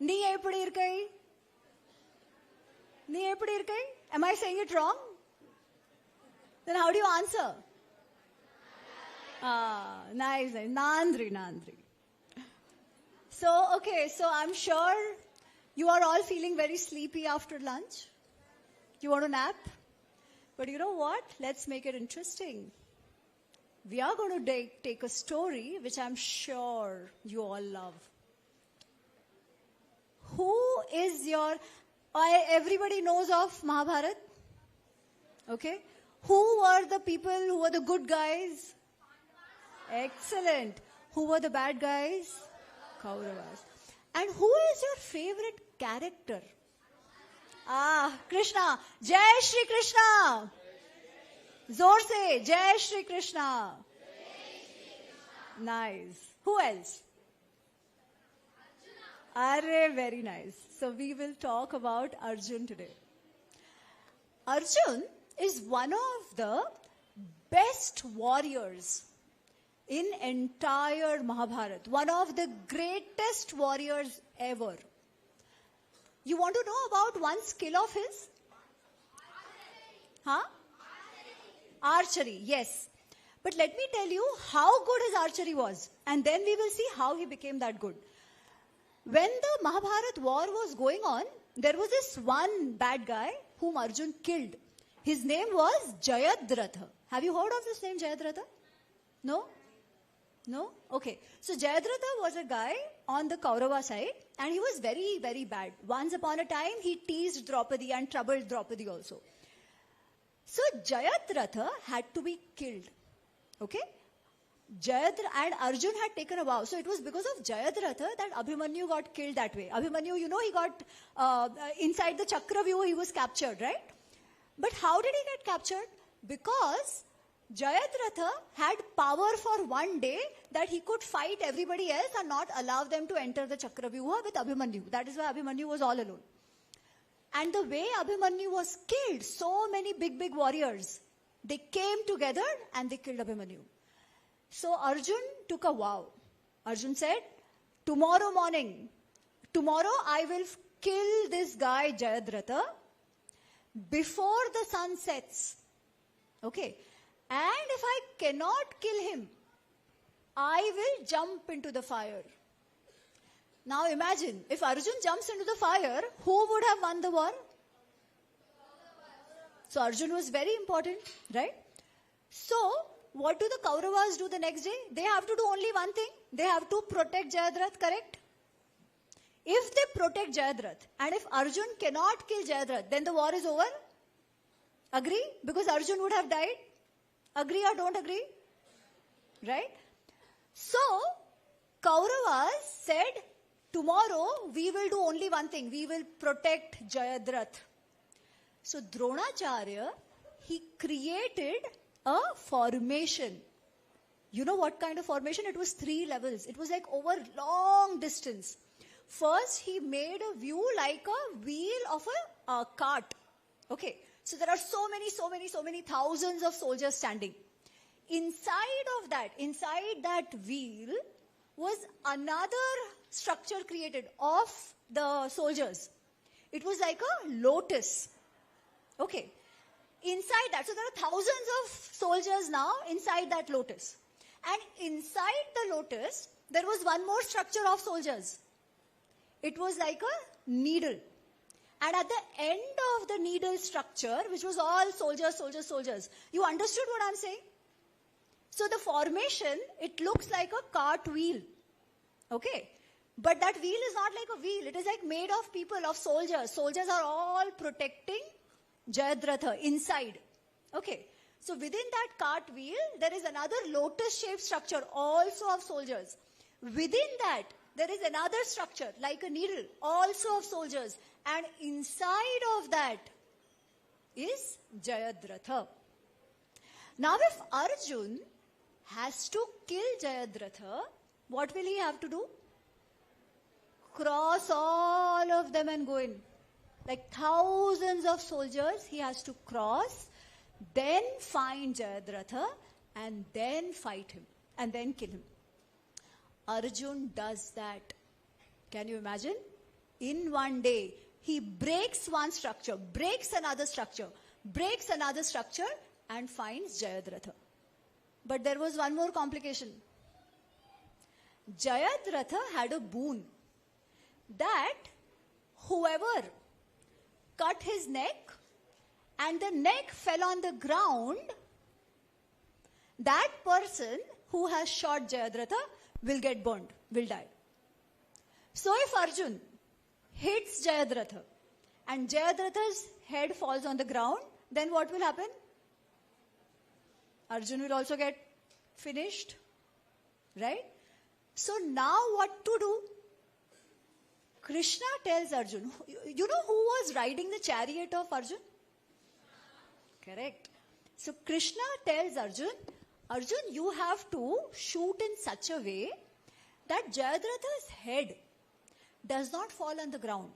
நீ எப்படி இருக்கை? நீ எப்படி இருக்கை? Am I saying it wrong? Then how do you answer? Nice. Nandri. So, okay, so I'm sure you are all feeling very sleepy after lunch. You want to nap? But you know what? Let's make it interesting. We are going to take a story which I'm sure you all love. Who is your... everybody knows of Mahabharata? Okay. Who were the people who were the good guys? Excellent. Who were the bad guys? Kauravas. And who is your favorite character? Krishna. Jai Shri Krishna. Zor se. Jai Shri Krishna. Nice. Who else? Arre, very nice. So we will talk about Arjun today. Arjun is one of the best warriors in entire Mahabharata. One of the greatest warriors ever. You want to know about one skill of his? Archery, yes. But let me tell you how good his archery was. And then we will see how he became that good. When the Mahabharata war was going on, there was this one bad guy whom Arjun killed. His name was Jayadratha. Have you heard of this name, Jayadratha? No? No? Okay. So Jayadratha was a guy on the Kaurava side and he was very, very bad. Once upon a time, he teased Draupadi and troubled Draupadi also. So Jayadratha had to be killed. Okay? Jayadratha and Arjun had taken a vow. So it was because of Jayadratha that Abhimanyu got killed that way. Abhimanyu, you know, he got inside the Chakravyuh, he was captured, right? But how did he get captured? Because Jayadratha had power for one day that he could fight everybody else and not allow them to enter the Chakravyuha with Abhimanyu. That is why Abhimanyu was all alone. And the way Abhimanyu was killed, so many big warriors, they came together and they killed Abhimanyu. So Arjun took a vow. Arjun said, tomorrow morning, I will kill this guy Jayadratha before the sun sets. Okay. And if I cannot kill him, I will jump into the fire. Now imagine, if Arjun jumps into the fire, who would have won the war? So Arjun was very important, right? So, what do the Kauravas do the next day? They have to do only one thing. They have to protect Jayadratha, correct? If they protect Jayadratha, and if Arjun cannot kill Jayadratha, then the war is over. Agree? Because Arjun would have died. Agree or don't agree? Right? So, Kauravas said, tomorrow we will do only one thing. We will protect Jayadratha. So, Dronacharya, he created a formation. You know what kind of formation? It was 3 levels. It was like over long distance. First, he made a view like a wheel of a cart. Okay. So there are so many thousands of soldiers standing. Inside that wheel was another structure created of the soldiers. It was like a lotus. Okay. Inside that, so there are thousands of soldiers now inside that lotus. And inside the lotus, there was one more structure of soldiers. It was like a needle. And at the end of the needle structure, which was all soldiers, you understood what I'm saying? So the formation, it looks like a cart wheel. Okay? But that wheel is not like a wheel. It is like made of people, of soldiers. Soldiers are all protecting Jayadratha inside. Okay? So within that cart wheel, there is another lotus-shaped structure also of soldiers. Within that, there is another structure like a needle, also of soldiers. And inside of that is Jayadratha. Now if Arjun has to kill Jayadratha, what will he have to do? Cross all of them and go in. Like thousands of soldiers he has to cross, then find Jayadratha and then fight him and then kill him. Arjun does that. Can you imagine? In one day, he breaks one structure, breaks another structure, breaks another structure, and finds Jayadratha. But there was one more complication. Jayadratha had a boon that whoever cut his neck and the neck fell on the ground, that person who has shot Jayadratha will get burned, will die. So if Arjun hits Jayadratha and Jayadratha's head falls on the ground, then what will happen? Arjun will also get finished, right? So now what to do? Krishna tells Arjun, you know who was riding the chariot of Arjun? Correct. So Krishna tells Arjun, Arjun, you have to shoot in such a way that Jayadratha's head does not fall on the ground,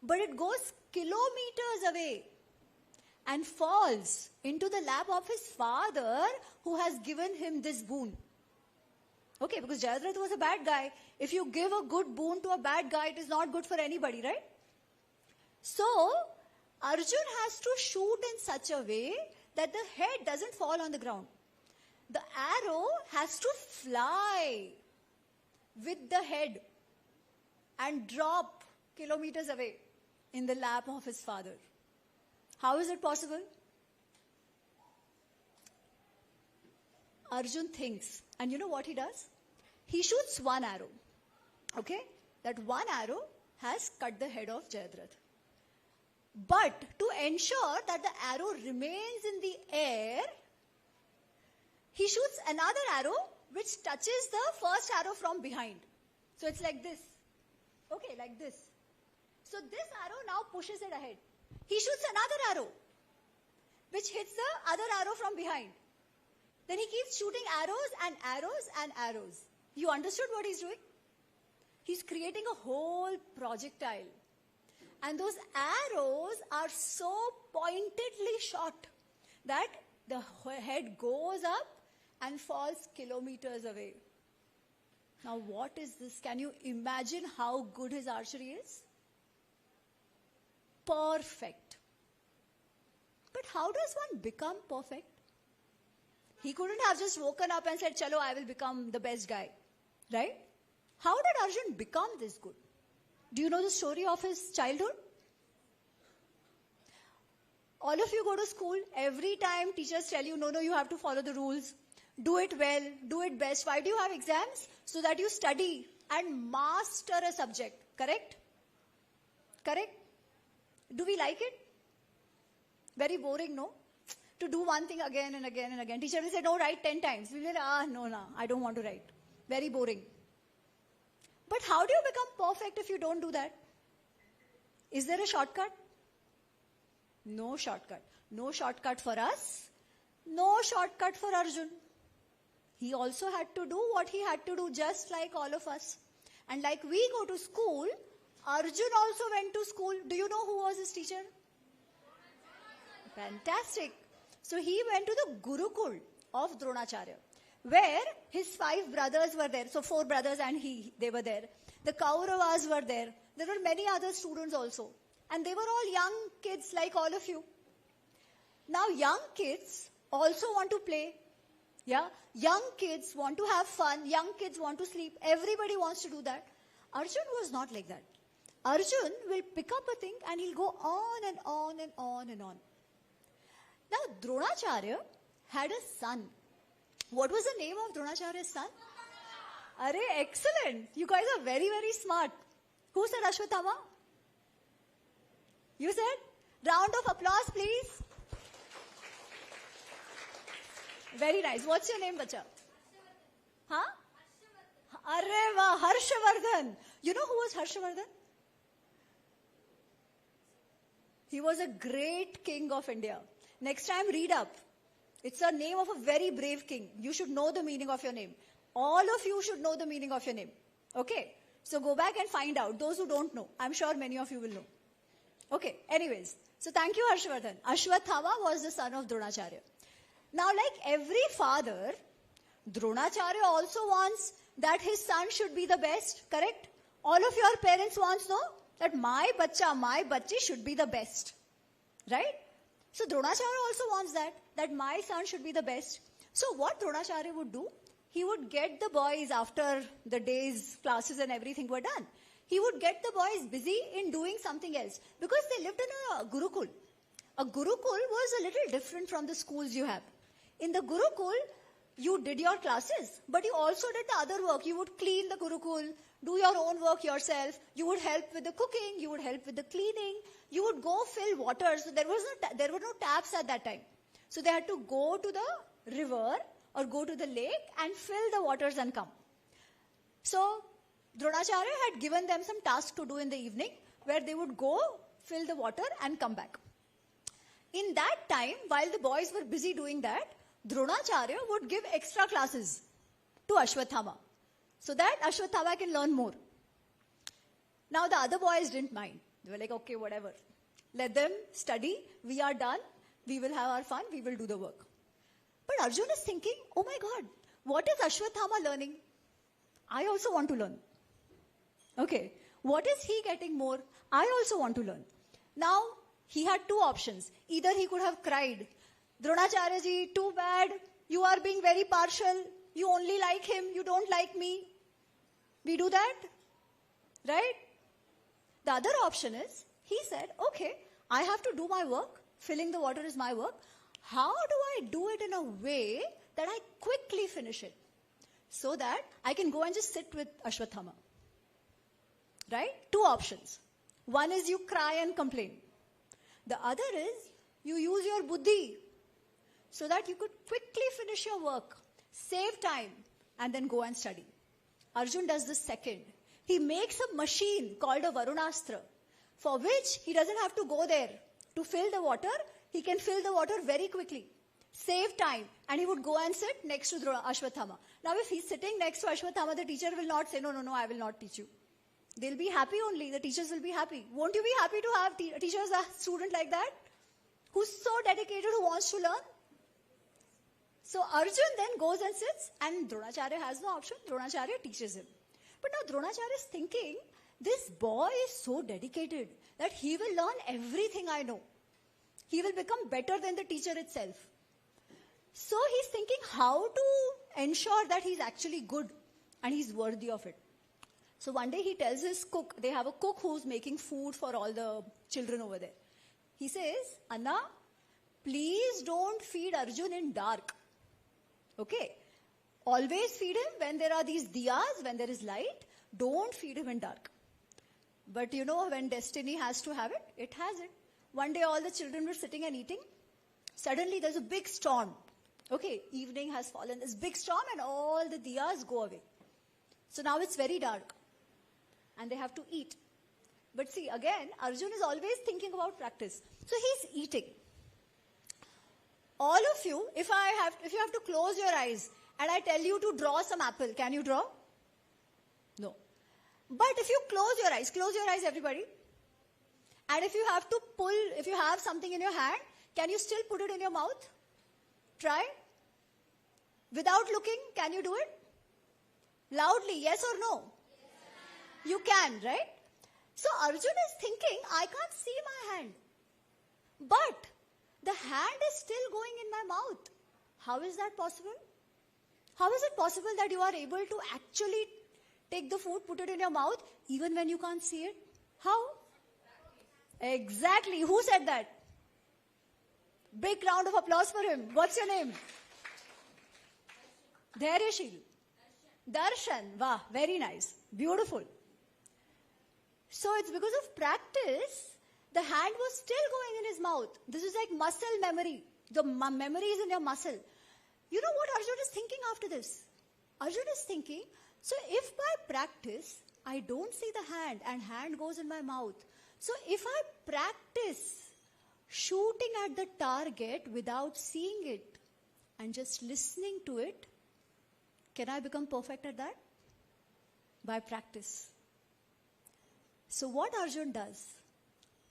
but it goes kilometers away and falls into the lap of his father who has given him this boon. Okay, because Jayadratha was a bad guy. If you give a good boon to a bad guy, it is not good for anybody, right? So, Arjun has to shoot in such a way that the head doesn't fall on the ground. The arrow has to fly with the head and drop kilometers away in the lap of his father. How is it possible? Arjun thinks, and you know what he does? He shoots one arrow, okay? That one arrow has cut the head of Jayadratha. But to ensure that the arrow remains in the air, he shoots another arrow which touches the first arrow from behind. So it's like this. Okay, like this. So this arrow now pushes it ahead. He shoots another arrow which hits the other arrow from behind. Then he keeps shooting arrows and arrows and arrows. You understood what he's doing? He's creating a whole projectile. And those arrows are so pointedly shot that the head goes up and falls kilometers away. Now what is this? Can you imagine how good his archery is? Perfect. But how does one become perfect? He couldn't have just woken up and said, Chalo, I will become the best guy. Right? How did Arjun become this good? Do you know the story of his childhood? All of you go to school, every time teachers tell you, no, you have to follow the rules. Do it well, do it best. Why do you have exams? So that you study and master a subject. Correct? Correct? Do we like it? Very boring, no? To do one thing again and again and again. Teacher will say, no, write 10 times. We will say, no, I don't want to write. Very boring. But how do you become perfect if you don't do that? Is there a shortcut? No shortcut. No shortcut for us. No shortcut for Arjun. He also had to do what he had to do, just like all of us. And like we go to school, Arjun also went to school. Do you know who was his teacher? Fantastic. So he went to the Gurukul of Dronacharya, where his 5 brothers were there. So 4 brothers and they were there. The Kauravas were there. There were many other students also. And they were all young kids like all of you. Now young kids also want to play. Yeah, young kids want to have fun. Young kids want to sleep. Everybody wants to do that. Arjun was not like that. Arjun will pick up a thing and he'll go on and on and on and on. Now Dronacharya had a son. What was the name of Dronacharya's son? Arey, excellent. You guys are very, very smart. Who said Ashwatthama? You said? Round of applause, please. Very nice. What's your name, bacha? Huh? Arre wah, Harshavardhan. You know who was Harshavardhan? He was a great king of India. Next time, read up. It's a name of a very brave king. You should know the meaning of your name. All of you should know the meaning of your name. Okay? So go back and find out. Those who don't know, I'm sure many of you will know. Okay, anyways. So thank you, Harshvardhan. Ashwatthama was the son of Dronacharya. Now, like every father, Dronacharya also wants that his son should be the best, correct? All of your parents want, no? that my bachchi should be the best. Right? So Dronacharya also wants that my son should be the best. So what Dronacharya would do, he would get the boys after the day's classes and everything were done. He would get the boys busy in doing something else because they lived in a Gurukul. A Gurukul was a little different from the schools you have. In the Gurukul, you did your classes, but you also did the other work. You would clean the Gurukul, do your own work yourself. You would help with the cooking. You would help with the cleaning. You would go fill water. So there were no taps at that time. So they had to go to the river or go to the lake and fill the waters and come. So Dronacharya had given them some task to do in the evening where they would go fill the water and come back. In that time, while the boys were busy doing that, Dronacharya would give extra classes to Ashwathama so that Ashwathama can learn more. Now the other boys didn't mind. They were like, okay, whatever. Let them study. We are done. We will have our fun. We will do the work. But Arjun is thinking, oh my God, what is Ashwathama learning? I also want to learn. Okay, what is he getting more? I also want to learn. Now, he had two options. Either he could have cried, Dronacharya ji, too bad. You are being very partial. You only like him. You don't like me. We do that. Right? The other option is, he said, okay, I have to do my work. Filling the water is my work. How do I do it in a way that I quickly finish it? So that I can go and just sit with Ashwathama. Right? Two options. One is you cry and complain. The other is you use your buddhi so that you could quickly finish your work, save time, and then go and study. Arjun does the second. He makes a machine called a Varunastra, for which he doesn't have to go there to fill the water. He can fill the water very quickly, save time, and he would go and sit next to Ashwathama. Now, if he's sitting next to Ashwathama, the teacher will not say, no, I will not teach you. They'll be happy only. The teachers will be happy. Won't you be happy to have teachers, a student like that? Who's so dedicated, who wants to learn? So Arjun then goes and sits, and Dronacharya has no option. Dronacharya teaches him. But now Dronacharya is thinking, this boy is so dedicated that he will learn everything I know. He will become better than the teacher itself. So he's thinking how to ensure that he's actually good and he's worthy of it. So one day he tells his cook, they have a cook who's making food for all the children over there. He says, Anna, please don't feed Arjun in dark. Okay? Always feed him when there are these diyas, when there is light. Don't feed him in dark. But you know, when destiny has to have it, it has it. One day all the children were sitting and eating. Suddenly there's a big storm. Okay, evening has fallen. This big storm and all the diyas go away. So now it's very dark. And they have to eat. But see, again, Arjun is always thinking about practice. So he's eating. All of you, if you have to close your eyes and I tell you to draw some apple, can you draw? No. But if you close your eyes everybody. And if you have to pull, if you have something in your hand, can you still put it in your mouth? Try. Without looking, can you do it? Loudly, yes or no? Yes. You can, right? So Arjun is thinking, I can't see my hand. But the hand is still going in my mouth. How is that possible? How is it possible that you are able to actually take the food, put it in your mouth, even when you can't see it? How? Exactly. Who said that? Big round of applause for him. What's your name? Dhairyashil. Darshan. Wow, very nice. Beautiful. So it's because of practice, the hand was still going in his mouth. This is like muscle memory. The memory is in your muscle. You know what Arjun is thinking after this? Arjun is thinking, so if by practice, I don't see the hand and hand goes in my mouth. So if I practice shooting at the target without seeing it and just listening to it, can I become perfect at that? By practice. So what Arjun does,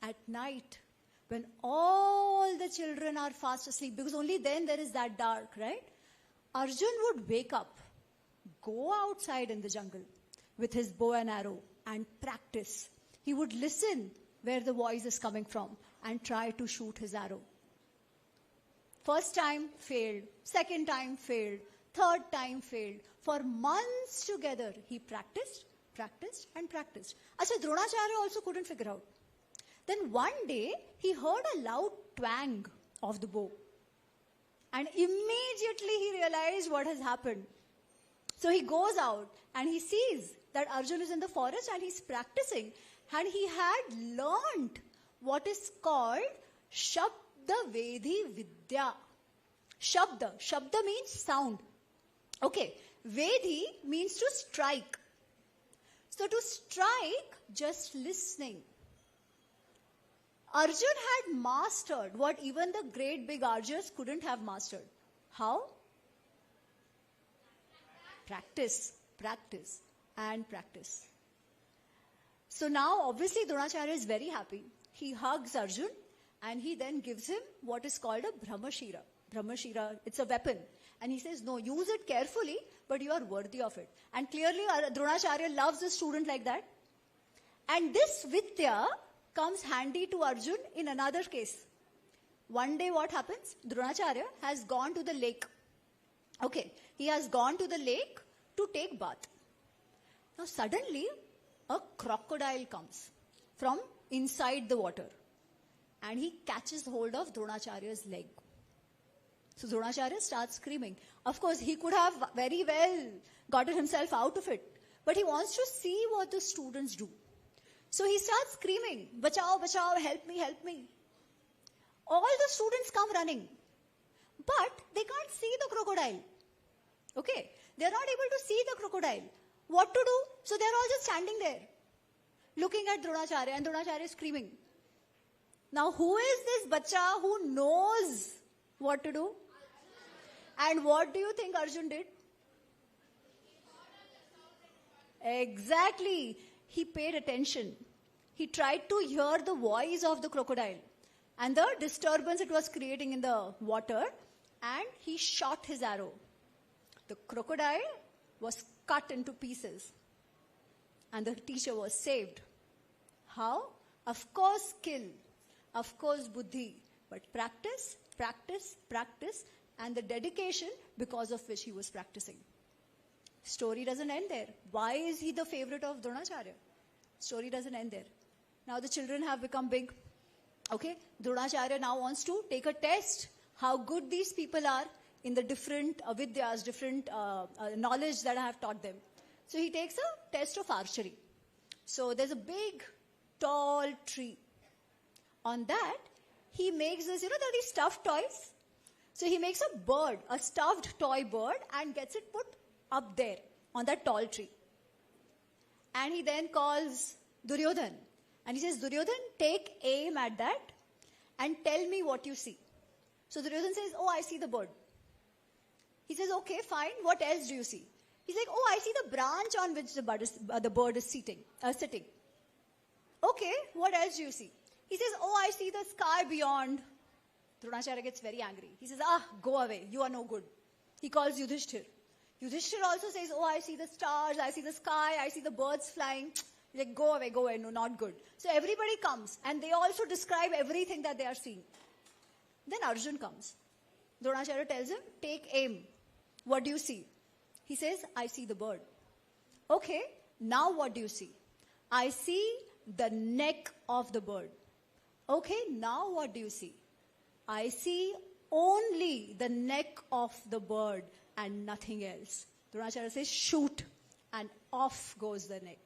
at night, when all the children are fast asleep, because only then there is that dark, right? Arjun would wake up, go outside in the jungle with his bow and arrow and practice. He would listen where the voice is coming from and try to shoot his arrow. First time failed, second time failed, third time failed. For months together, he practiced, practiced and practiced. Acha, Dronacharya also couldn't figure out. Then one day, he heard a loud twang of the bow. And immediately he realized what has happened. So he goes out and he sees that Arjun is in the forest and he's practicing. And he had learned what is called Shabda Vedhi Vidya. Shabda. Shabda means sound. Okay. Vedhi means to strike. So to strike, just listening. Arjun had mastered what even the great big archers couldn't have mastered. How? Practice, practice, and practice. So now, obviously, Dronacharya is very happy. He hugs Arjun and he then gives him what is called a Brahmashira. Brahmashira, it's a weapon. And he says, no, use it carefully, but you are worthy of it. And clearly, Dronacharya loves a student like that. And this Vidya comes handy to Arjun in another case. One day what happens? Dronacharya has gone to the lake. Okay, he has gone to the lake to take bath. Now suddenly, a crocodile comes from inside the water. And he catches hold of Dronacharya's leg. So Dronacharya starts screaming. Of course, he could have very well gotten himself out of it. But he wants to see what the students do. So he starts screaming, "Bachao, bachao, help me, help me." All the students come running. But they can't see the crocodile. Okay? They're not able to see the crocodile. What to do? So they're all just standing there, looking at Dronacharya, and Dronacharya is screaming. Now who is this bacha who knows what to do? And what do you think Arjun did? Exactly. He paid attention. He tried to hear the voice of the crocodile and the disturbance it was creating in the water, and he shot his arrow. The crocodile was cut into pieces and the teacher was saved. How? Of course skill, of course buddhi, but practice, practice, practice, and the dedication because of which he was practicing. Story doesn't end there. Why is he the favorite of Dronacharya? Story doesn't end there. Now the children have become big. Okay, Dronacharya now wants to take a test how good these people are in the different vidyas, different knowledge that I have taught them. So he takes a test of archery. So there's a big, tall tree. On that, he makes this, there are these stuffed toys. So he makes a bird, a stuffed toy bird, and gets it put up there on that tall tree. And he then calls Duryodhan. And he says, Duryodhan, take aim at that and tell me what you see. So Duryodhan says, oh, I see the bird. He says, okay, fine. What else do you see? He's like, oh, I see the branch on which the bird is sitting. Okay, what else do you see? He says, oh, I see the sky beyond. Dronacharya gets very angry. He says, go away. You are no good. He calls Yudhishthir. Yudhishthir also says, oh, I see the stars, I see the sky, I see the birds flying. He's like, go away, no, not good. So everybody comes and they also describe everything that they are seeing. Then Arjun comes. Dronacharya tells him, take aim. What do you see? He says, I see the bird. Okay, now what do you see? I see the neck of the bird. Okay, now what do you see? I see only the neck of the bird and nothing else. Dronacharya says, shoot, and off goes the neck.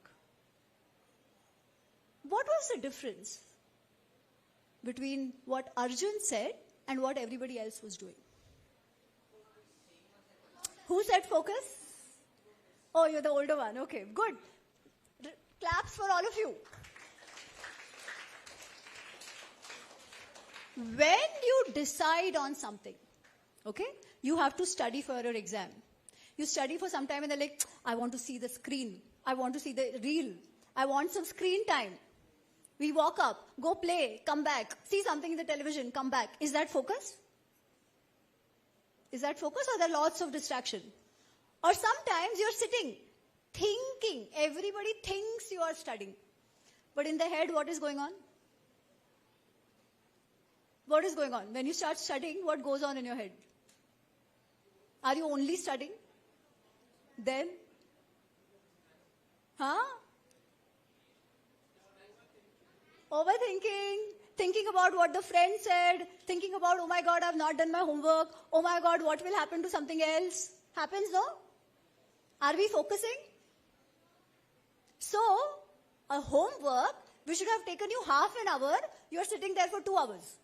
What was the difference between what Arjun said and what everybody else was doing? Who said focus? Oh, you're the older one. Okay, good. Claps for all of you. When you decide on something, okay, you have to study for your exam. You study for some time and they're like, I want to see the screen. I want to see the reel. I want some screen time. We walk up, go play, come back, see something in the television, come back. Is that focus? Is that focus, or are there lots of distraction? Or sometimes you're sitting, thinking. Everybody thinks you are studying. But in the head, what is going on? What is going on? When you start studying, what goes on in your head? Are you only studying? Then? Huh? Overthinking, thinking about what the friend said, thinking about, oh my God, I've not done my homework. Oh my God, what will happen to something else? Happens, no? Are we focusing? So, a homework, which should have taken you half an hour, you're sitting there for 2 hours.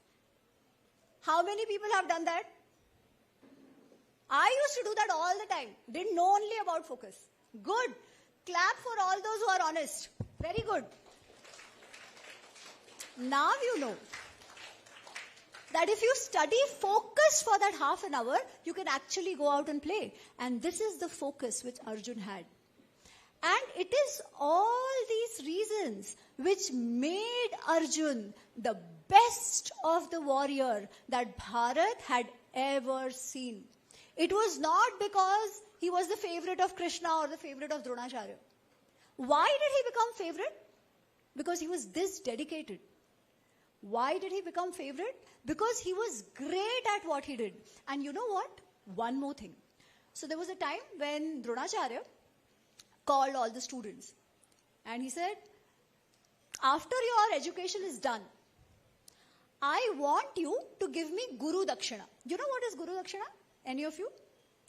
How many people have done that? I used to do that all the time. Didn't know only about focus. Good. Clap for all those who are honest. Very good. Now you know that if you study focus for that half an hour, you can actually go out and play. And this is the focus which Arjun had. And it is all these reasons which made Arjun the best of the warrior that Bharat had ever seen. It was not because he was the favorite of Krishna or the favorite of Dronacharya. Why did he become favorite? Because he was this dedicated. Why did he become favorite? Because he was great at what he did. And you know what? One more thing. So there was a time when Dronacharya called all the students. And he said, after your education is done, I want you to give me Guru Dakshina. You know what is Guru Dakshina? Any of you?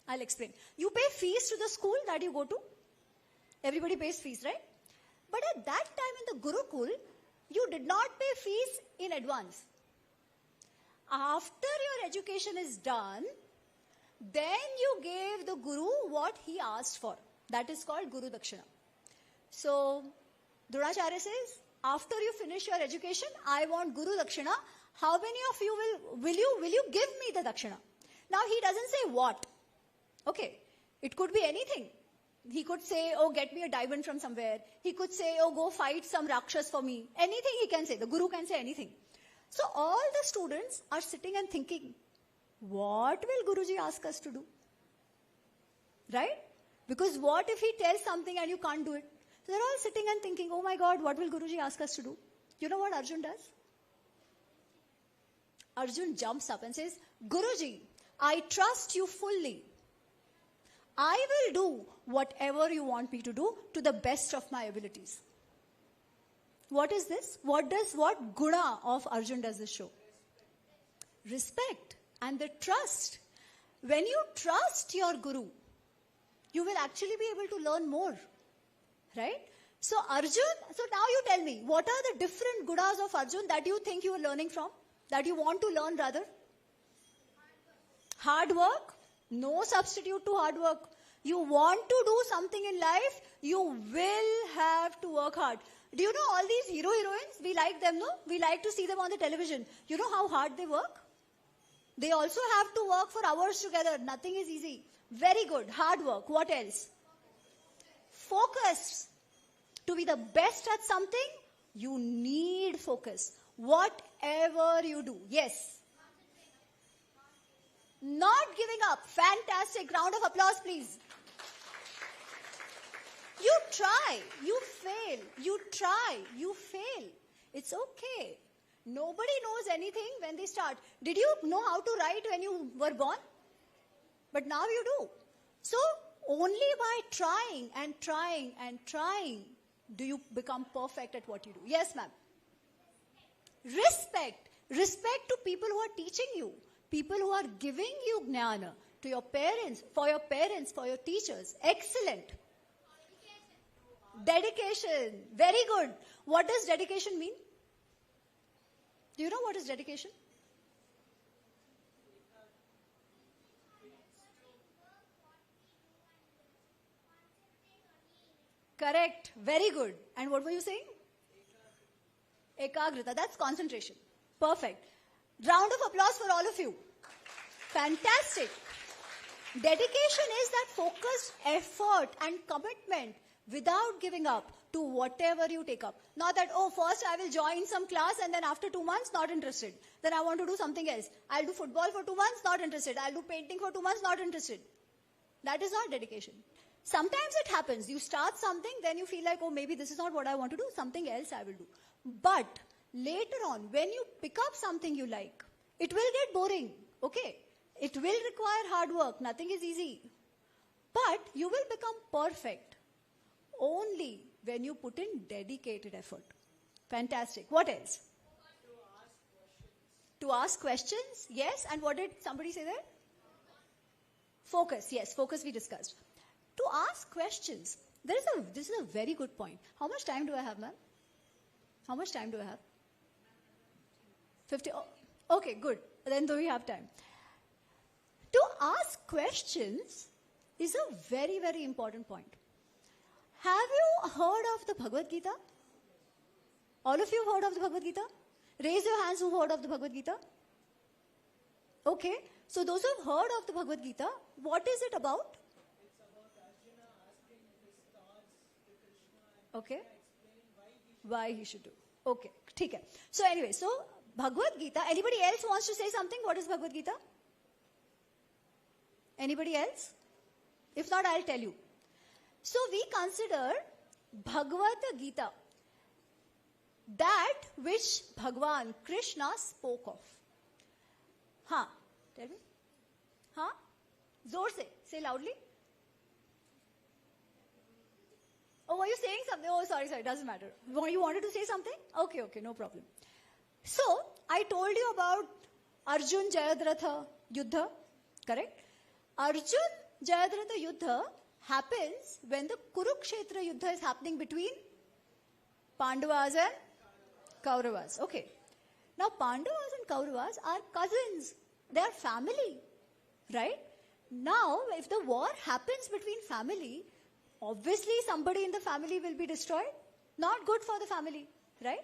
I'll explain. You pay fees to the school that you go to. Everybody pays fees, right? But at that time in the Gurukul, you did not pay fees in advance. After your education is done, then you gave the Guru what he asked for. That is called Guru Dakshina. So, Dronacharya says, after you finish your education, I want Guru Dakshina. How many of you will you give me the Dakshina? Now he doesn't say what. Okay, it could be anything. He could say, oh, get me a diamond from somewhere. He could say, oh, go fight some Rakshas for me. Anything he can say. The Guru can say anything. So all the students are sitting and thinking, what will Guruji ask us to do? Right? Because what if he tells something and you can't do it? So they're all sitting and thinking, oh my God, what will Guruji ask us to do? You know what Arjun does? Arjun jumps up and says, Guruji, I trust you fully. I will do whatever you want me to do to the best of my abilities. What is this? What guna of Arjun does this show? Respect and the trust. When you trust your Guru, you will actually be able to learn more. Right? So Arjun, so now you tell me, what are the different gunas of Arjun that you think you are learning from? That you want to learn rather? Hard work? No substitute to hard work. You want to do something in life, you will have to work hard. Do you know all these heroines? We like them, no? We like to see them on the television. You know how hard they work? They also have to work for hours together. Nothing is easy. Very good. Hard work. What else? Focus. To be the best at something, you need focus. Whatever you do. Yes. Not giving up. Fantastic. Round of applause, please. You try. You fail. You try. You fail. It's okay. Nobody knows anything when they start. Did you know how to write when you were born? But now you do. So, only by trying and trying and trying do you become perfect at what you do. Yes, ma'am. Respect. Respect to people who are teaching you. People who are giving you jnana. To your parents, for your teachers. Excellent. Dedication. Very good. What does dedication mean? Do you know what is dedication? Correct. Very good. And what were you saying? Ekagrita. That's concentration. Perfect. Round of applause for all of you. Fantastic. Dedication is that focused effort and commitment without giving up to whatever you take up. Not that, oh, first I will join some class and then after 2 months, not interested. Then I want to do something else. I'll do football for 2 months, not interested. I'll do painting for 2 months, not interested. That is not dedication. Sometimes it happens. You start something, then you feel like, oh, maybe this is not what I want to do. Something else I will do. But later on, when you pick up something you like, it will get boring. Okay. It will require hard work. Nothing is easy. But you will become perfect only when you put in dedicated effort. Fantastic. What else? To ask questions. Yes. And what did somebody say there? Focus. Yes. Focus we discussed. To ask questions. This is a very good point. How much time do I have, ma'am? How much time do I have? 50. Oh, okay, good. Then do we have time? To ask questions is a very, very important point. Have you heard of the Bhagavad Gita? All of you have heard of the Bhagavad Gita? Raise your hands who've heard of the Bhagavad Gita. Okay, so those who have heard of the Bhagavad Gita, what is it about? It's about Arjuna asking his thoughts to Krishna and Okay. explaining why he should Why he should do. Okay, ठीक है. So anyway, so Bhagavad Gita, anybody else wants to say something? What is Bhagavad Gita? Anybody else? If not, I'll tell you. So we consider Bhagavad Gita that which Bhagwan Krishna spoke of. Huh? Tell me. Huh? Zor se. Say loudly. Oh, were you saying something? Oh, sorry, doesn't matter. You wanted to say something? Okay, no problem. So, I told you about Arjun Jayadratha Yuddha, correct? Arjun Jayadratha Yuddha happens when the Kurukshetra Yuddha is happening between Pandavas and Kauravas. Okay. Now, Pandavas and Kauravas are cousins. They are family, right? Now, if the war happens between family, obviously somebody in the family will be destroyed. Not good for the family, right?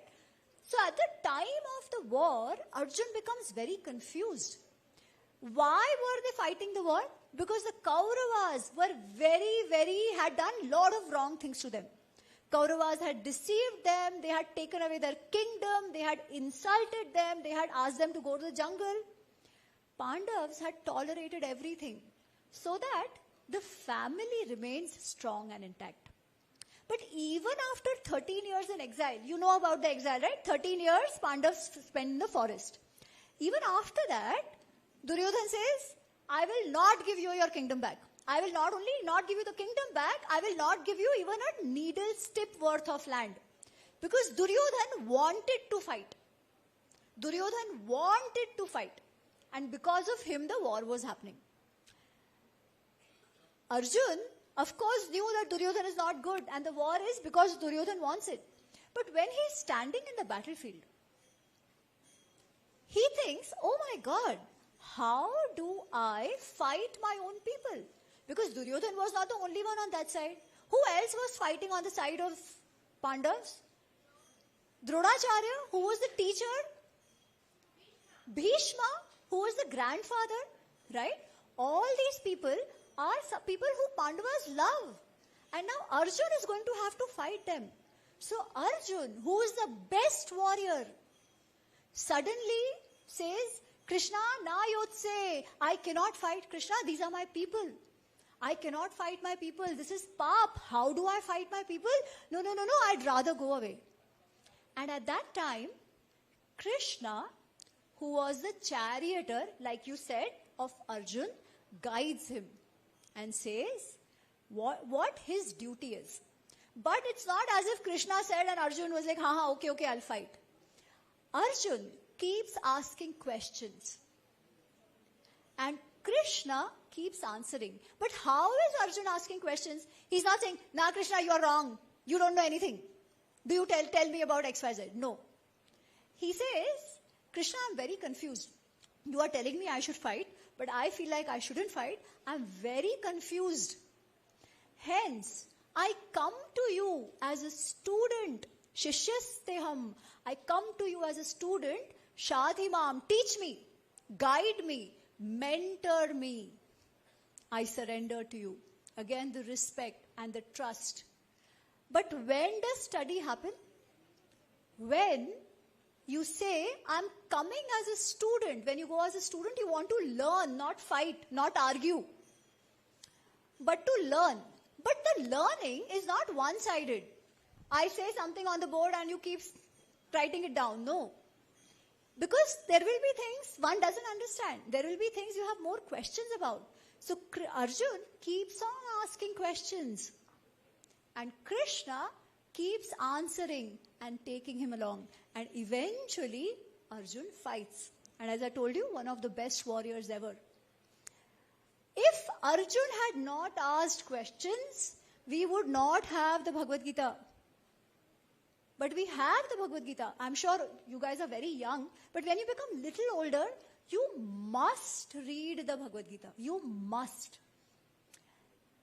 So at the time of the war, Arjun becomes very confused. Why were they fighting the war? Because the Kauravas were had done a lot of wrong things to them. Kauravas had deceived them, they had taken away their kingdom, they had insulted them, they had asked them to go to the jungle. Pandavas had tolerated everything so that the family remains strong and intact. But even after 13 years in exile, you know about the exile, right? 13 years Pandavas spent in the forest. Even after that, Duryodhan says, I will not give you your kingdom back. I will not only not give you the kingdom back, I will not give you even a needle's tip worth of land. Because Duryodhan wanted to fight. Duryodhan wanted to fight. And because of him, the war was happening. Arjun, of course, knew that Duryodhan is not good and the war is because Duryodhan wants it. But when he is standing in the battlefield, he thinks, oh my God, how do I fight my own people? Because Duryodhan was not the only one on that side. Who else was fighting on the side of Pandavas? Dronacharya, who was the teacher? Bhishma, who was the grandfather, right? All these people are people who Pandavas love. And now Arjun is going to have to fight them. So Arjun, who is the best warrior, suddenly says, Krishna, na yotse, I cannot fight Krishna, these are my people. I cannot fight my people, this is pap, how do I fight my people? No, I'd rather go away. And at that time, Krishna, who was the charioteer, like you said, of Arjun, guides him and says what his duty is. But it's not as if Krishna said and Arjun was like, okay, I'll fight. Arjun keeps asking questions. And Krishna keeps answering. But how is Arjun asking questions? He's not saying, nah, Krishna, you're wrong. You don't know anything. Do you tell me about XYZ? No. He says, Krishna, I'm very confused. You are telling me I should fight, but I feel like I shouldn't fight. I'm very confused. Hence, I come to you as a student. Shishyasteham. I come to you as a student. Shadhimam. Teach me. Guide me. Mentor me. I surrender to you. Again, the respect and the trust. But when does study happen? When you say, I'm coming as a student. When you go as a student, you want to learn, not fight, not argue. But to learn. But the learning is not one-sided. I say something on the board and you keep writing it down. No. Because there will be things one doesn't understand. There will be things you have more questions about. So Arjun keeps on asking questions. And Krishna keeps answering and taking him along. And eventually, Arjun fights. And as I told you, one of the best warriors ever. If Arjun had not asked questions, we would not have the Bhagavad Gita. But we have the Bhagavad Gita. I'm sure you guys are very young, but when you become little older, you must read the Bhagavad Gita. You must.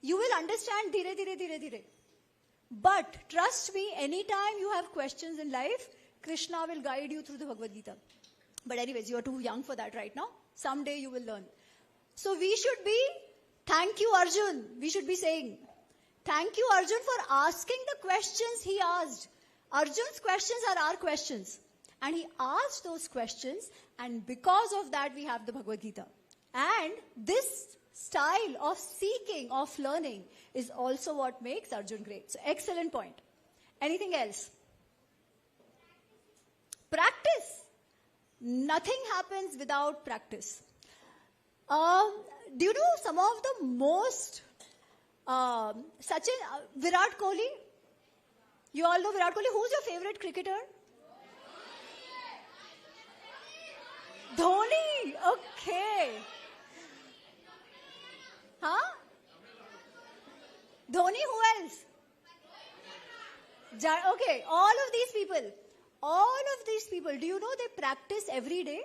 You will understand dhire, dhire, dhire, dhire. But trust me, anytime you have questions in life, Krishna will guide you through the Bhagavad Gita. But anyways, you are too young for that right now. Someday you will learn. So we should be, thank you Arjun. We should be saying, thank you Arjun for asking the questions he asked. Arjun's questions are our questions. And he asked those questions, and because of that we have the Bhagavad Gita. And this style of seeking, of learning, is also what makes Arjun great. So excellent point. Anything else? Practice. Nothing happens without practice. Do you know some of the most, Virat Kohli? You all know Virat Kohli. Who's your favorite cricketer? Dhoni. Okay. Huh? Dhoni, who else? Okay, all of these people. All of these people, do you know they practice every day?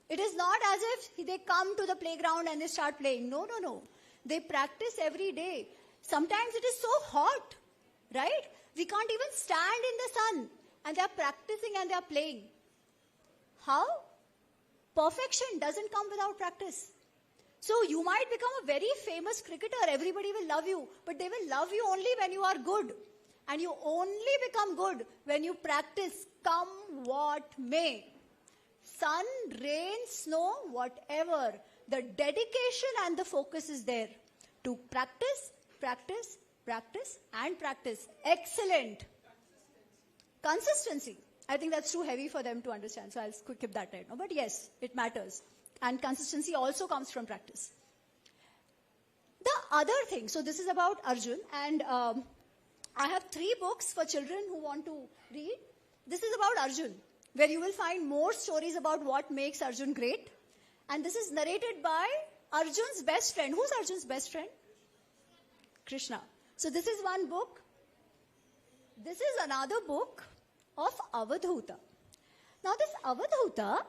It is not as if they come to the playground and they start playing. No, no, no. They practice every day. Sometimes it is so hot, right? We can't even stand in the sun. And they are practicing and they are playing. How? Perfection doesn't come without practice. So you might become a very famous cricketer. Everybody will love you. But they will love you only when you are good. And you only become good when you practice, come what may. Sun, rain, snow, whatever. The dedication and the focus is there. To practice, practice, practice and practice. Excellent. Consistency. I think that's too heavy for them to understand. So I'll skip that right now. But yes, it matters. And consistency also comes from practice. The other thing, so this is about Arjun, and I have 3 books for children who want to read. This is about Arjun, where you will find more stories about what makes Arjun great. And this is narrated by Arjun's best friend. Who's Arjun's best friend? Krishna. So this is one book. This is another book of Avadhuta. Now this Avadhuta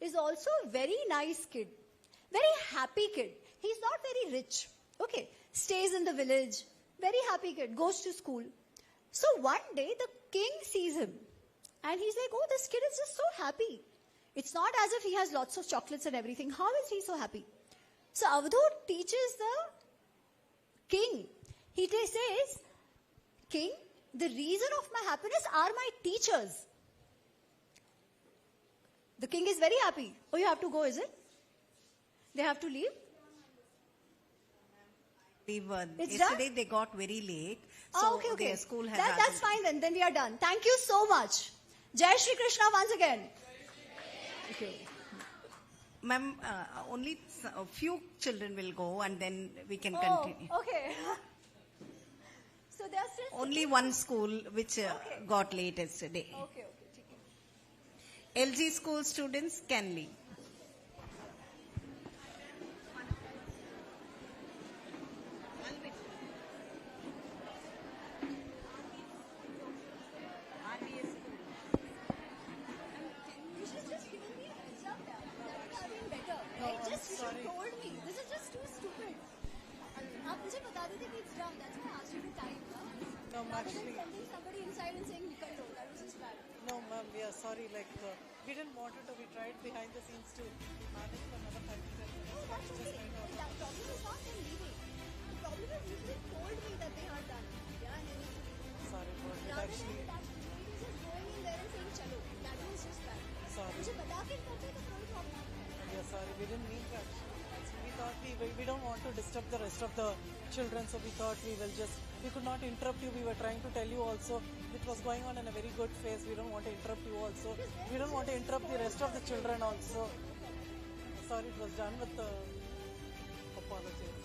is also a very nice kid. Very happy kid. He's not very rich. Okay. Stays in the village. Very happy kid. Goes to school. So one day the king sees him. And he's like, oh, this kid is just so happy. It's not as if he has lots of chocolates and everything. How is he so happy? So Avadhut teaches the king. He says, King, the reason of my happiness are my teachers. The king is very happy. Oh, you have to go, is it? They have to leave? Yesterday they got very late. So Oh, okay. their school has That's fine then. Then we are done. Thank you so much. Jai Shri Krishna once again. Okay. Ma'am, only a few children will go and then we can Oh, continue. okay. So they are still... Only one school which got late yesterday. Okay, okay. LG school students can leave. You should just given me a heads up there. That would have been better. Right? Just you should have told me. This is just too stupid. आप मुझे बता देते कि it's done. That's why I asked you to time. No, Rather than actually, sending somebody inside and saying nikal lo. That was just bad. no, ma'am, we are sorry. Like, we didn't want it to. We tried behind the scenes to manage for another 5 to 10 minutes. No, that's okay. The problem is not them leaving. The problem is you should have told me that they are done. Yeah, and then you should leave. Sorry for it. Rather Actually, than that, just going in there and saying chalo. That was just bad. sorry. मुझे बता के करते तो कोई problem नहीं है. We are sorry. We didn't mean to actually. We thought we don't want to disturb the rest of the children, so we thought we could not interrupt you. We were trying to tell you also it was going on in a very good phase. We don't want to interrupt you also. We don't want to interrupt the rest of the children also. Sorry, it was done with the apologies.